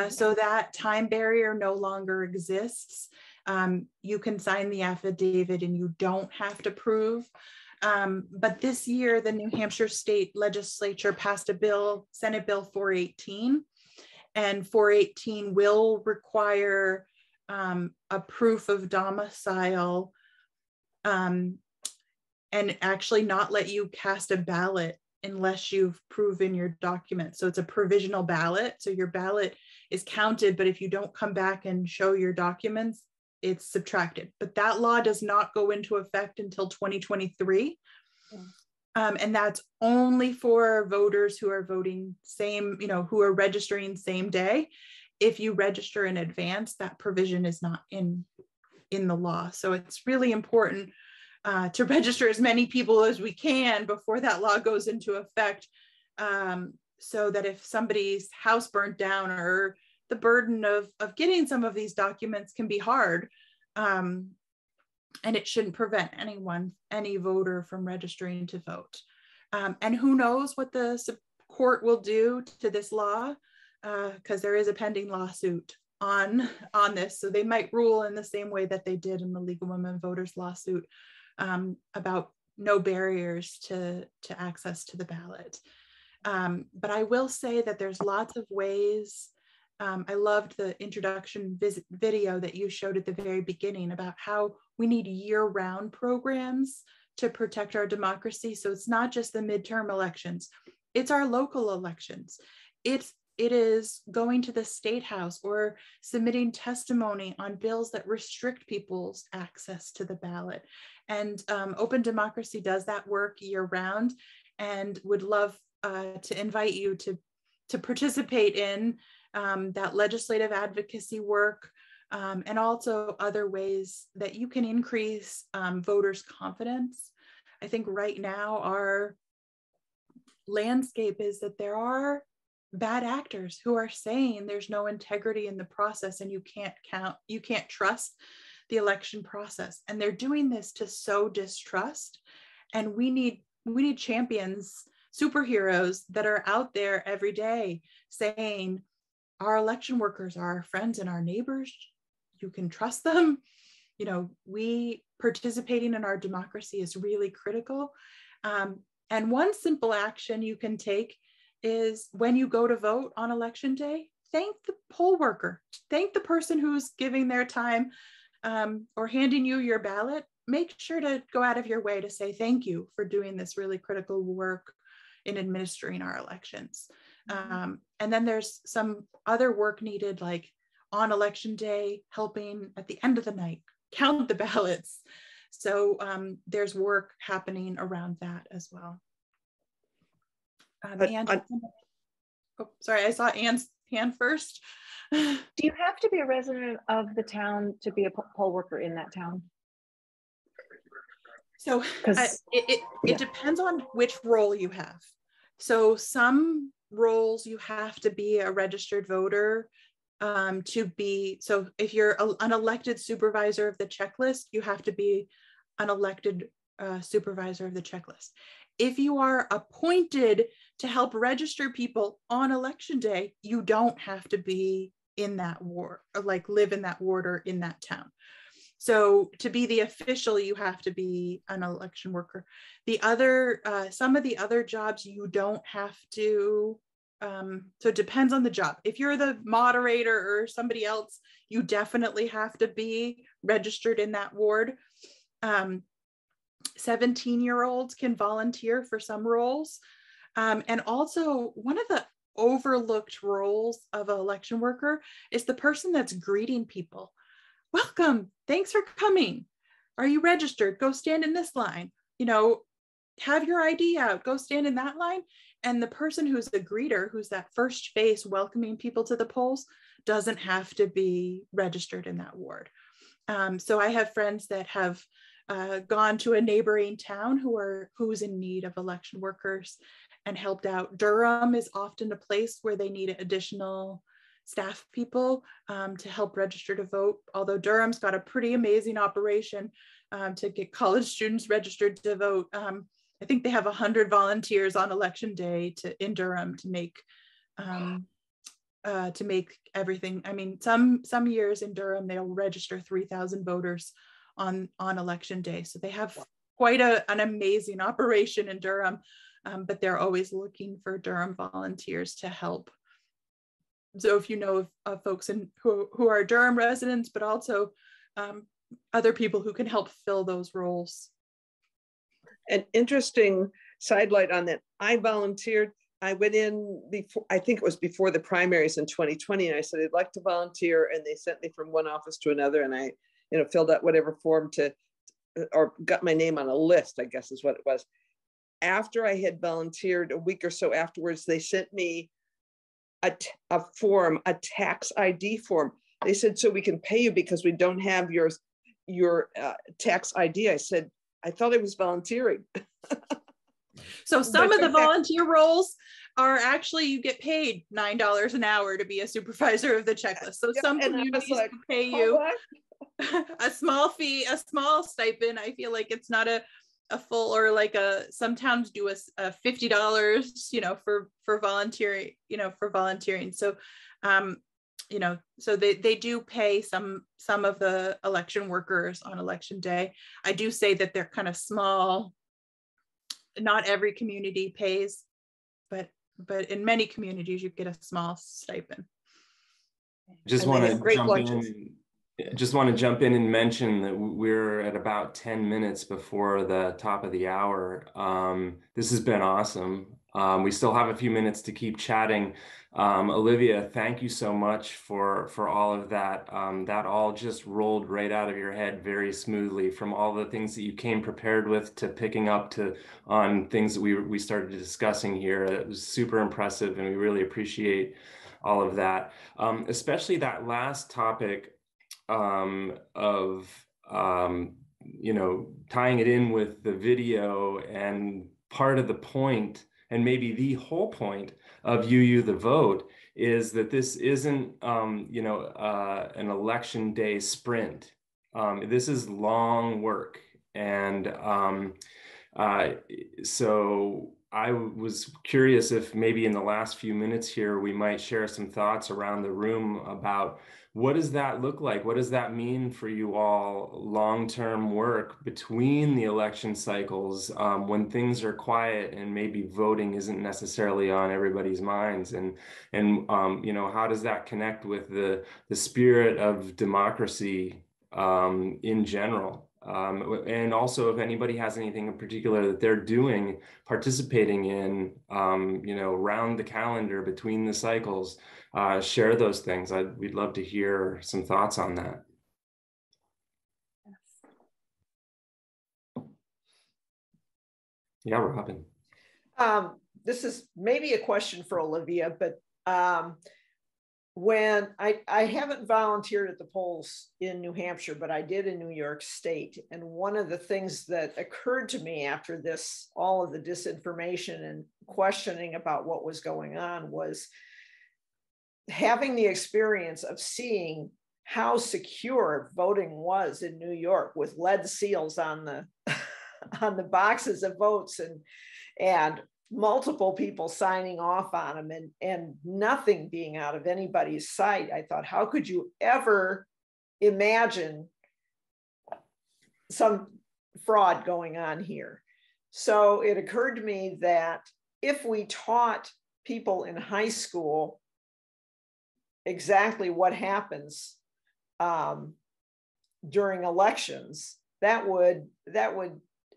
So that time barrier no longer exists. You can sign the affidavit and you don't have to prove. But this year, the New Hampshire State Legislature passed a bill, Senate Bill 418, and 418 will require a proof of domicile and actually not let you cast a ballot unless you've proven your documents. So it's a provisional ballot. So your ballot is counted, but if you don't come back and show your documents, it's subtracted. But that law does not go into effect until 2023. And that's only for voters who are voting who are registering same day. If you register in advance, that provision is not in the law. So it's really important to register as many people as we can before that law goes into effect, so that if somebody's house burnt down, or the burden of getting some of these documents can be hard, and it shouldn't prevent any voter from registering to vote. And who knows what the court will do to this law, because there is a pending lawsuit on this. So they might rule in the same way that they did in the League of Women Voters lawsuit, about no barriers to access to the ballot. But I will say that there's lots of ways. I loved the introduction video that you showed at the very beginning about how we need year-round programs to protect our democracy. So it's not just the midterm elections, it's our local elections. It is going to the state house or submitting testimony on bills that restrict people's access to the ballot. And Open Democracy does that work year-round, and would love to invite you to participate in that legislative advocacy work, and also other ways that you can increase voters' confidence. I think right now our landscape is that there are bad actors who are saying there's no integrity in the process and you can't trust the election process. And they're doing this to sow distrust. And we need champions, superheroes that are out there every day saying, our election workers are our friends and our neighbors. You can trust them. We participating in our democracy is really critical. And one simple action you can take is when you go to vote on election day, thank the poll worker, thank the person who's giving their time or handing you your ballot. Make sure to go out of your way to say thank you for doing this really critical work in administering our elections. And then there's some other work needed, like on election day, helping at the end of the night, count the ballots. So there's work happening around that as well. Sorry, I saw Anne's hand first. Do you have to be a resident of the town to be a poll worker in that town? So it depends on which role you have. So some roles you have to be a registered voter to be. So if you're an elected supervisor of the checklist, you have to be an elected supervisor of the checklist. If you are appointed to help register people on election day, you don't have to be in that ward, or like live in that ward or in that town. So to be the official, you have to be an election worker. The other, some of the other jobs you don't have to, so it depends on the job. If you're the moderator or somebody else, you definitely have to be registered in that ward. 17-year-olds can volunteer for some roles. And also one of the overlooked roles of an election worker is the person that's greeting people. Welcome, thanks for coming. Are you registered? Go stand in this line. have your ID out, go stand in that line. And the person who's the greeter, who's that first face welcoming people to the polls, doesn't have to be registered in that ward. So I have friends that have gone to a neighboring town who's in need of election workers and helped out. Durham is often a place where they need additional staff people to help register to vote. Although Durham's got a pretty amazing operation to get college students registered to vote. I think they have 100 volunteers on election day in Durham to make everything. I mean, some years in Durham, they'll register 3,000 voters on election day. So they have quite an amazing operation in Durham, but they're always looking for Durham volunteers to help. So if you know of folks who are Durham residents, but also other people who can help fill those roles. An interesting sidelight on that. I volunteered. I went in before, I think it was before the primaries in 2020, and I said, I'd like to volunteer. And they sent me from one office to another, and I, filled out whatever form or got my name on a list, I guess is what it was. After I had volunteered, a week or so afterwards, they sent me a form, a tax ID form. They said, so we can pay you because we don't have your tax ID. I said, I thought I was volunteering. So some of the volunteer roles are actually, you get paid $9 an hour to be a supervisor of the checklist. So some communities will pay you a small fee, a small stipend. I feel like it's not a full, or like some towns do a $50, for volunteering, So, so they do pay some of the election workers on election day. I do say that they're kind of small. Not every community pays, but in many communities you get a small stipend. Just want to jump in and mention that we're at about 10 minutes before the top of the hour. This has been awesome. We still have a few minutes to keep chatting. Olivia, thank you so much for all of that. That all just rolled right out of your head very smoothly, from all the things that you came prepared with to picking up on things that we started discussing here. It was super impressive, and we really appreciate all of that, especially that last topic of tying it in with the video. And part of the point, and maybe the whole point of UU the Vote, is that this isn't an election day sprint. This is long work, and so I was curious if maybe in the last few minutes here we might share some thoughts around the room about what does that look like? What does that mean for you all, long-term work between the election cycles, when things are quiet and maybe voting isn't necessarily on everybody's minds, and how does that connect with the spirit of democracy in general? And also, if anybody has anything in particular that they're participating in, around the calendar between the cycles, share those things. We'd love to hear some thoughts on that. Yeah, Robin. This is maybe a question for Olivia, but when I haven't volunteered at the polls in New Hampshire, but I did in New York State. And one of the things that occurred to me after all of the disinformation and questioning about what was going on, was having the experience of seeing how secure voting was in New York, with lead seals on the on the boxes of votes, and multiple people signing off on them, and nothing being out of anybody's sight. I thought, how could you ever imagine some fraud going on here? So it occurred to me that if we taught people in high school exactly what happens during elections, that would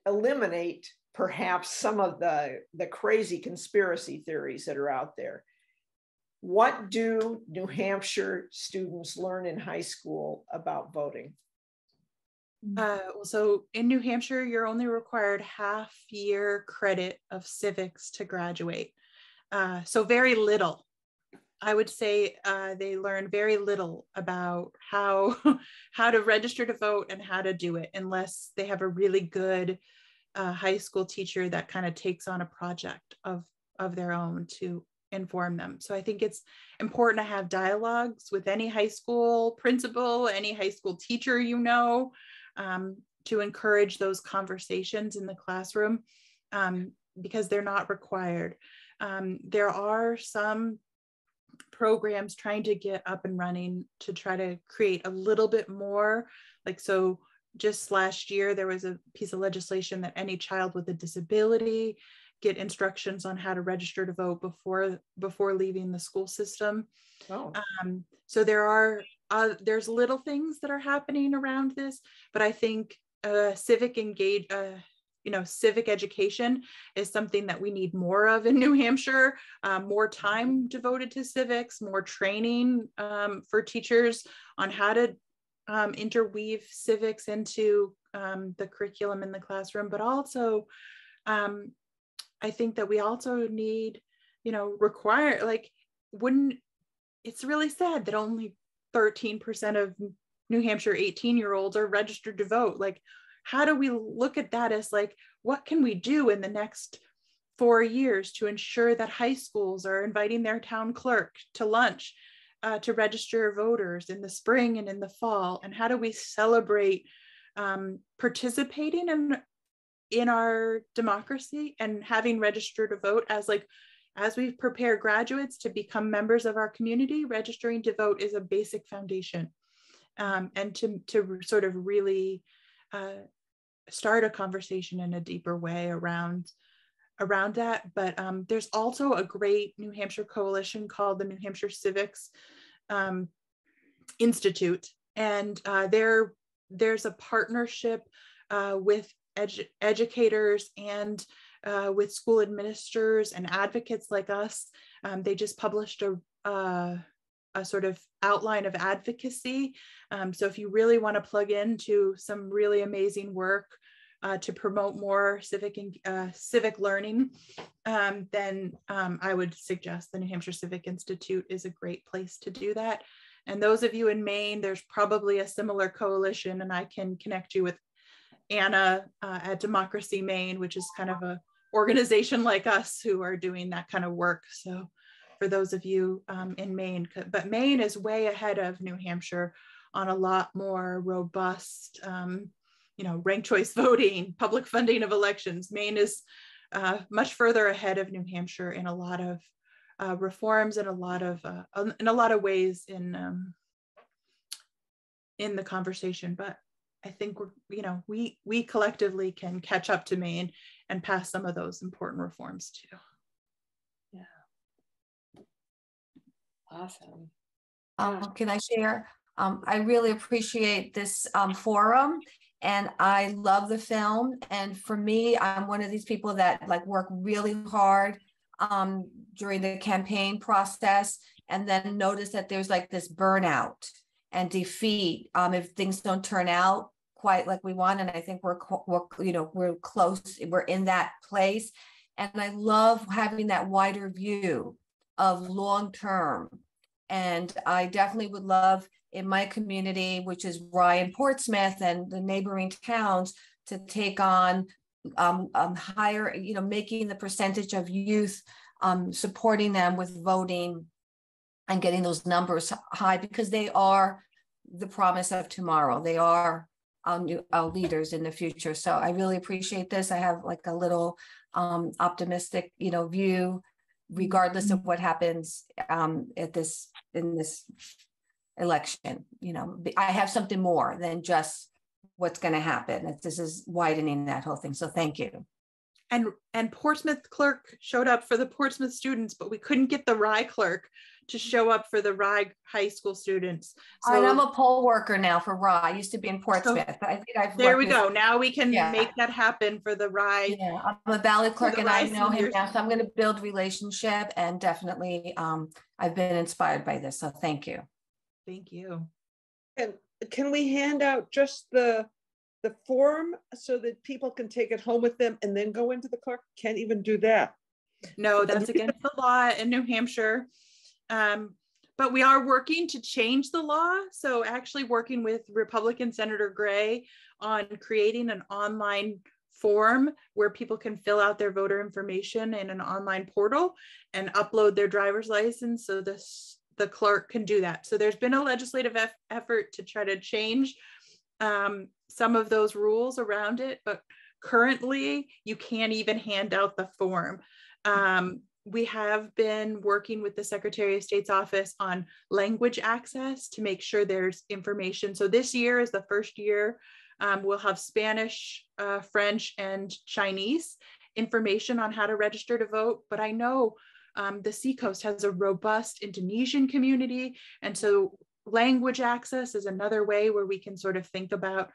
eliminate perhaps some of the crazy conspiracy theories that are out there. What do New Hampshire students learn in high school about voting? So in New Hampshire, you're only required half-year credit of civics to graduate. So very little. I would say they learn very little about how to register to vote and how to do it, unless they have a really good high school teacher that kind of takes on a project of their own to inform them. So I think it's important to have dialogues with any high school principal, any high school teacher, to encourage those conversations in the classroom, because they're not required. There are some programs trying to get up and running to try to create a little bit more, like, so just last year there was a piece of legislation that any child with a disability get instructions on how to register to vote before leaving the school system. Oh. So there's little things that are happening around this, but I think civic education is something that we need more of in New Hampshire. More time devoted to civics, more training for teachers on how to interweave civics into the curriculum in the classroom. But also, I think that we also need, it's really sad that only 13% of New Hampshire 18-year-olds are registered to vote. Like, how do we look at that as like, what can we do in the next 4 years to ensure that high schools are inviting their town clerk to lunch to register voters in the spring and in the fall? And how do we celebrate participating in our democracy and having registered to vote as we prepare graduates to become members of our community? Registering to vote is a basic foundation, and to sort of really start a conversation in a deeper way around that. But there's also a great New Hampshire coalition called the New Hampshire Civics Institute, and there's a partnership with educators and with school administrators and advocates like us. They just published a sort of outline of advocacy. So if you really want to plug into some really amazing work to promote more civic learning, then I would suggest the New Hampshire Civic Institute is a great place to do that. And those of you in Maine, there's probably a similar coalition, and I can connect you with Anna at Democracy Maine, which is kind of a organization like us who are doing that kind of work. So for those of you in Maine, but Maine is way ahead of New Hampshire on a lot more robust, ranked choice voting, public funding of elections. Maine is much further ahead of New Hampshire in a lot of reforms and in a lot of ways in the conversation. But I think we collectively can catch up to Maine and pass some of those important reforms too. Yeah. Awesome. Can I share? I really appreciate this forum, and I love the film. And for me, I'm one of these people that work really hard during the campaign process, and then notice that there's this burnout and defeat if things don't turn out quite like we want. And I think we're close, we're in that place. And I love having that wider view of long-term. And I definitely would love in my community, which is Rye and Portsmouth and the neighboring towns, to take on higher, making the percentage of youth, supporting them with voting and getting those numbers high, because they are the promise of tomorrow. They are our leaders in the future. So I really appreciate this. I have a little optimistic, view, regardless of what happens in this election. I have something more than just what's going to happen. This is widening that whole thing. So thank you. And Portsmouth clerk showed up for the Portsmouth students, but we couldn't get the Rye clerk to show up for the Rye high school students. So I'm a poll worker now for Rye. I used to be in Portsmouth, but I think there we go. Now we can make that happen for the Rye. Yeah, I'm a ballot clerk and I know him now, so I'm going to build relationship, and definitely I've been inspired by this. So thank you. Thank you. And can we hand out just the the form so that people can take it home with them and then go into the clerk? Can't even do that. No, that's against the law in New Hampshire. But we are working to change the law. So actually working with Republican Senator Gray on creating an online form where people can fill out their voter information in an online portal and upload their driver's license, so the clerk can do that. So there's been a legislative effort to try to change some of those rules around it, but currently you can't even hand out the form. We have been working with the Secretary of State's office on language access to make sure there's information. So this year is the first year we'll have Spanish, French, and Chinese information on how to register to vote. But I know the Seacoast has a robust Indonesian community. And so language access is another way where we can sort of think about,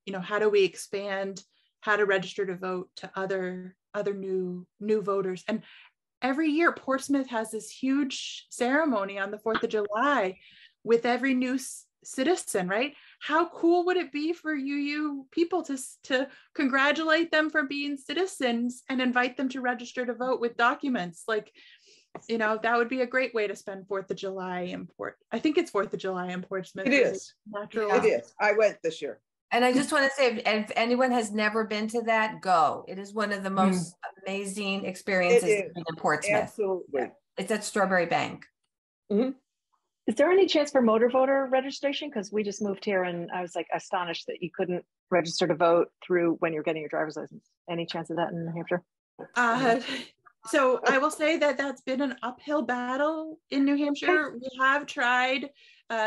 you know, how do we expand how to register to vote to other new voters. And every year, Portsmouth has this huge ceremony on the 4th of July with every new citizen, right? How cool would it be for UU people to congratulate them for being citizens and invite them to register to vote with documents? Like, you know, that would be a great way to spend 4th of July in I think it's 4th of July in Portsmouth. It is. Natural. It is. I went this year. And I just want to say, if anyone has never been to that, go. It is one of the most amazing experiences in Portsmouth. Absolutely. Yeah. It's at Strawberry Bank. Mm-hmm. Is there any chance for motor voter registration? Because we just moved here and I was like astonished that you couldn't register to vote through when you're getting your driver's license. Any chance of that in New Hampshire? So I will say that that's been an uphill battle in New Hampshire. We have tried.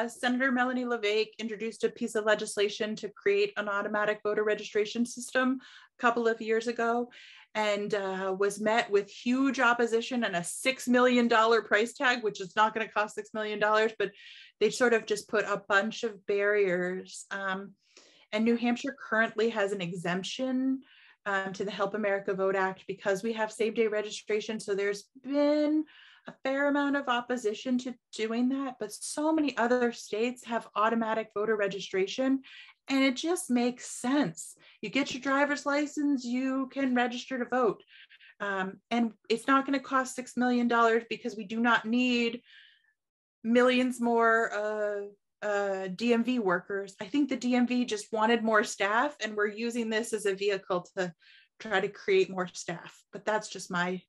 Senator Melanie LeVake introduced a piece of legislation to create an automatic voter registration system a couple of years ago, and was met with huge opposition and a $6 million price tag, which is not going to cost $6 million, but they sort of just put a bunch of barriers. And New Hampshire currently has an exemption to the Help America Vote Act because we have same-day registration. So there's been a fair amount of opposition to doing that, but so many other states have automatic voter registration, and it just makes sense. You get your driver's license, you can register to vote. And it's not going to cost $6 million because we do not need millions more DMV workers. I think the DMV just wanted more staff, and we're using this as a vehicle to try to create more staff. But that's just my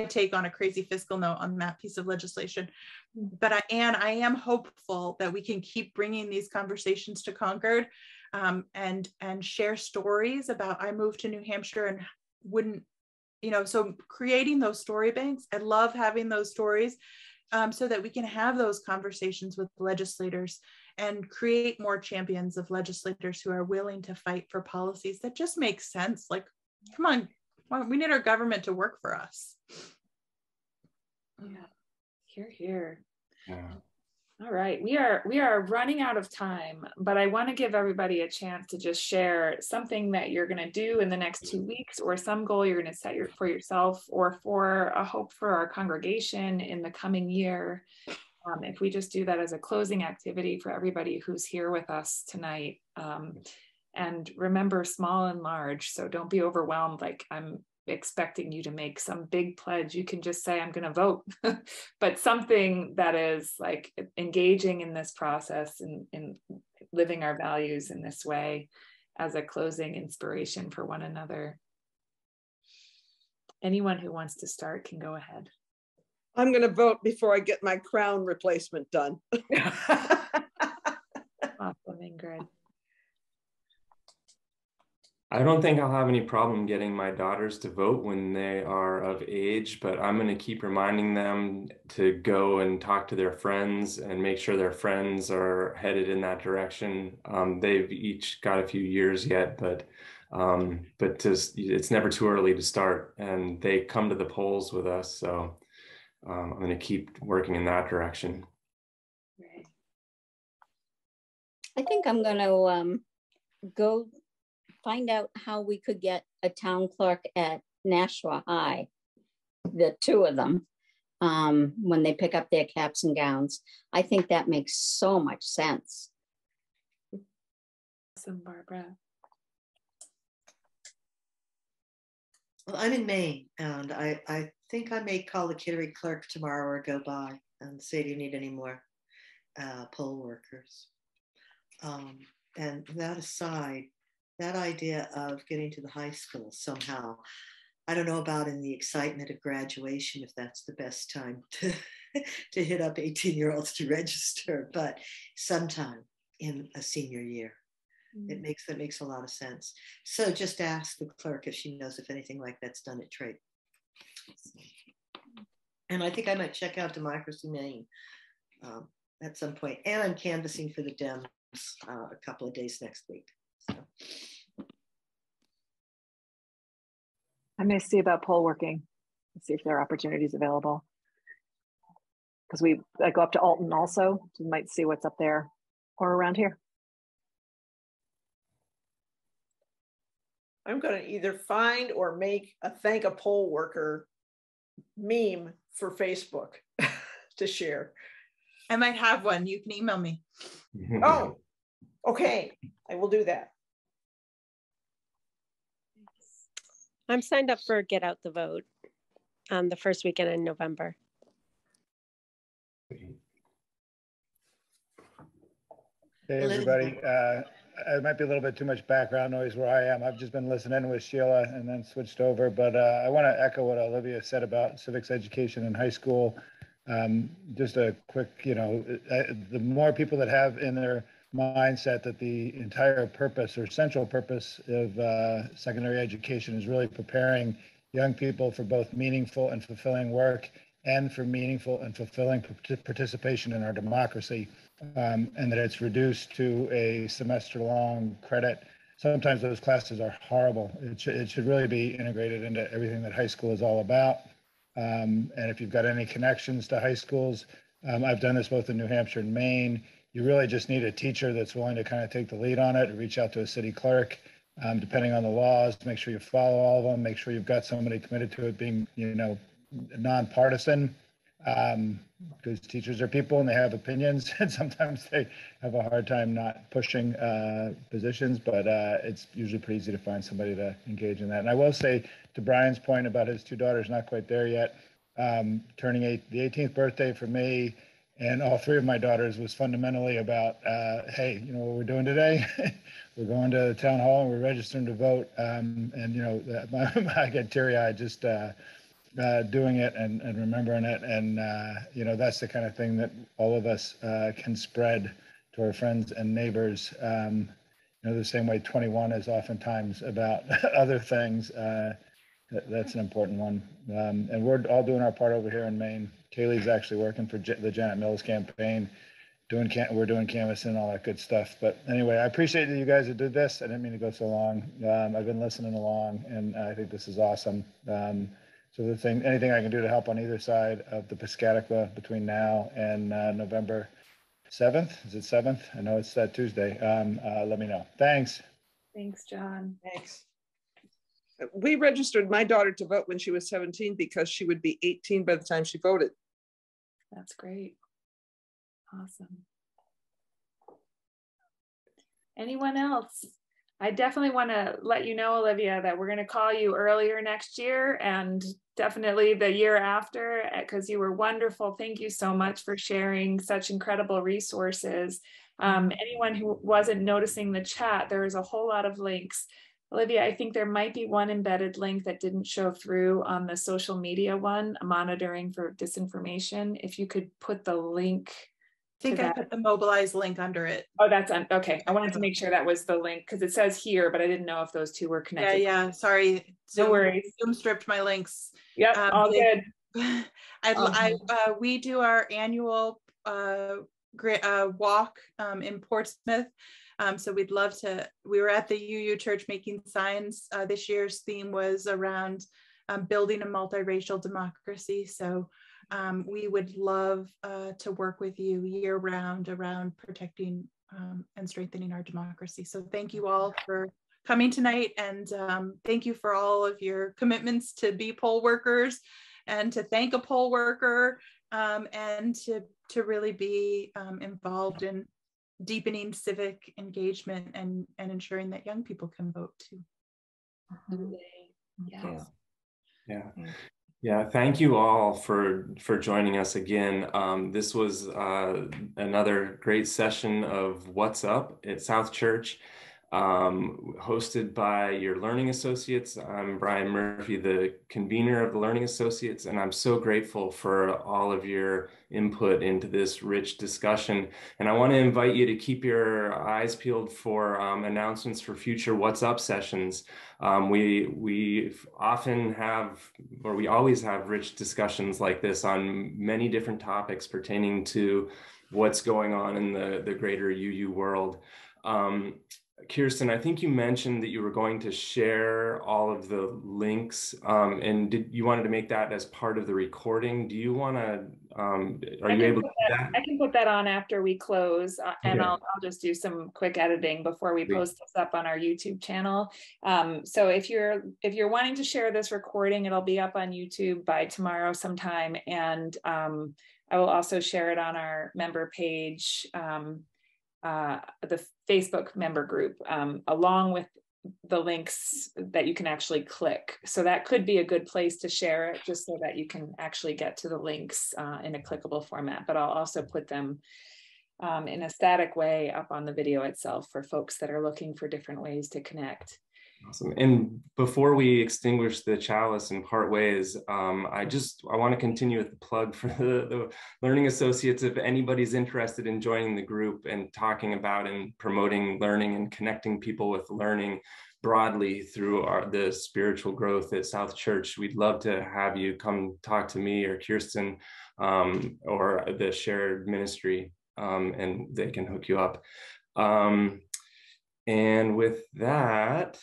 take on a crazy fiscal note on that piece of legislation. But I am hopeful that we can keep bringing these conversations to Concord, and share stories about I moved to New Hampshire and wouldn't, you know, so creating those story banks. I love having those stories so that we can have those conversations with legislators and create more champions of legislators who are willing to fight for policies that just make sense. Like, come on, we need our government to work for us. Yeah, here. Yeah. All right, we are running out of time, but I want to give everybody a chance to just share something that you're going to do in the next 2 weeks, or some goal you're going to set for yourself, or for a hope for our congregation in the coming year. If we just do that as a closing activity for everybody who's here with us tonight. And remember, small and large, so don't be overwhelmed like I'm expecting you to make some big pledge. You can just say, I'm going to vote, but something that is like engaging in this process and living our values in this way as a closing inspiration for one another. Anyone who wants to start can go ahead. I'm going to vote before I get my crown replacement done. Awesome, Ingrid. I don't think I'll have any problem getting my daughters to vote when they are of age, but I'm going to keep reminding them to go and talk to their friends and make sure their friends are headed in that direction. They've each got a few years yet, but it's never too early to start, and they come to the polls with us. So I'm going to keep working in that direction. I think I'm going to go find out how we could get a town clerk at Nashua High, the two of them, when they pick up their caps and gowns. I think that makes so much sense. Awesome, Barbara. Well, I'm in Maine, and I think I may call the Kittery clerk tomorrow or go by and say, do you need any more poll workers? And that aside, that idea of getting to the high school somehow, I don't know about in the excitement of graduation, if that's the best time to, to hit up 18-year-olds to register, but sometime in a senior year. That makes a lot of sense. So just ask the clerk if she knows if anything like that's done at Trade. And I think I might check out Democracy Maine at some point. And I'm canvassing for the Dems a couple of days next week. So. I may see about poll working, see if there are opportunities available. Because I go up to Alton also, so we might see what's up there or around here. I'm going to either find or make a thank a poll worker meme for Facebook to share. I might have one. You can email me. Oh, okay. I will do that. I'm signed up for Get Out the Vote on the first weekend in November. Hey, everybody. It might be a little bit too much background noise where I am. I've just been listening with Sheila and then switched over, but I want to echo what Olivia said about civics education in high school. Just a quick, the more people that have in their mindset that the entire purpose or central purpose of secondary education is really preparing young people for both meaningful and fulfilling work and for meaningful and fulfilling participation in our democracy. And that it's reduced to a semester-long credit. Sometimes those classes are horrible. It should really be integrated into everything that high school is all about. And if you've got any connections to high schools, I've done this both in New Hampshire and Maine. You really just need a teacher that's willing to kind of take the lead on it, reach out to a city clerk, depending on the laws, make sure you follow all of them, make sure you've got somebody committed to it being, nonpartisan. Because teachers are people and they have opinions, and sometimes they have a hard time not pushing positions, but it's usually pretty easy to find somebody to engage in that. And I will say, to Brian's point about his two daughters not quite there yet, turning the 18th birthday for me and all three of my daughters was fundamentally about, hey, you know what we're doing today? We're going to the town hall and we're registering to vote. I get teary-eyed just doing it and remembering it, and that's the kind of thing that all of us can spread to our friends and neighbors. The same way 21 is oftentimes about other things. That's an important one, and we're all doing our part over here in Maine. Kaylee's actually working for the Janet Mills campaign. We're doing canvassing and all that good stuff. But anyway, I appreciate that you guys did this. I didn't mean to go so long. I've been listening along, and I think this is awesome. So anything I can do to help on either side of the Piscataqua between now and November 7th. Is it 7th? I know it's that Tuesday. Let me know. Thanks. Thanks, John. Thanks. We registered my daughter to vote when she was 17 because she would be 18 by the time she voted. That's great. Awesome. Anyone else? I definitely want to let you know, Olivia, that we're going to call you earlier next year and definitely the year after, because you were wonderful. Thank you so much for sharing such incredible resources. Anyone who wasn't noticing the chat, there is a whole lot of links. Olivia, I think there might be one embedded link that didn't show through on the social media one, monitoring for disinformation. If you could put the link. I think I put the Mobilize link under it. Oh, that's okay. I wanted to make sure that was the link because it says here, but I didn't know if those two were connected. Yeah. Sorry. No worries. Zoom stripped my links. Yep, all good. We do our annual walk in Portsmouth. So we'd love to. We were at the UU Church making signs. This year's theme was around building a multiracial democracy. So we would love to work with you year round around protecting and strengthening our democracy. So thank you all for coming tonight, and thank you for all of your commitments to be poll workers and to thank a poll worker and to really be involved in deepening civic engagement and ensuring that young people can vote too. Absolutely. Yes. Yeah. Yeah, thank you all for joining us again. This was another great session of What's Up at South Church, hosted by your Learning Associates. I'm Brian Murphy, the convener of the Learning Associates, and I'm so grateful for all of your input into this rich discussion. And I want to invite you to keep your eyes peeled for announcements for future What's Up sessions. We often have, or we always have, rich discussions like this on many different topics pertaining to what's going on in the greater UU world. Kirsten, I think you mentioned that you were going to share all of the links, and you wanted to make that as part of the recording. Do you want to, are you able to do that? I can put that on after we close, and I'll just do some quick editing before we post this up on our YouTube channel. So if you're wanting to share this recording, it'll be up on YouTube by tomorrow sometime, and I will also share it on our member page, the Facebook member group, along with the links that you can actually click. So that could be a good place to share it, just so that you can actually get to the links in a clickable format. But I'll also put them in a static way up on the video itself for folks that are looking for different ways to connect. Awesome. And before we extinguish the chalice and part ways, I want to continue with the plug for the Learning Associates. If anybody's interested in joining the group and talking about and promoting learning and connecting people with learning broadly through the spiritual growth at South Church, we'd love to have you come talk to me or Kirsten or the shared ministry, and they can hook you up. And with that,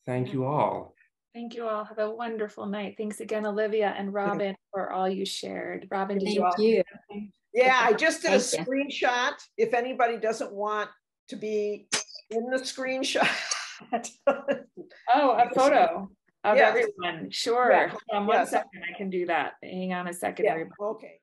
thank you all. Thank you all. Have a wonderful night. Thanks again, Olivia and Robin, for all you shared. Robin, did you all? Yeah, I just did a screenshot. If anybody doesn't want to be in the screenshot. Oh, a photo of everyone. Sure. Yeah. Hold on one second. I can do that. Hang on a second. Yeah. Okay.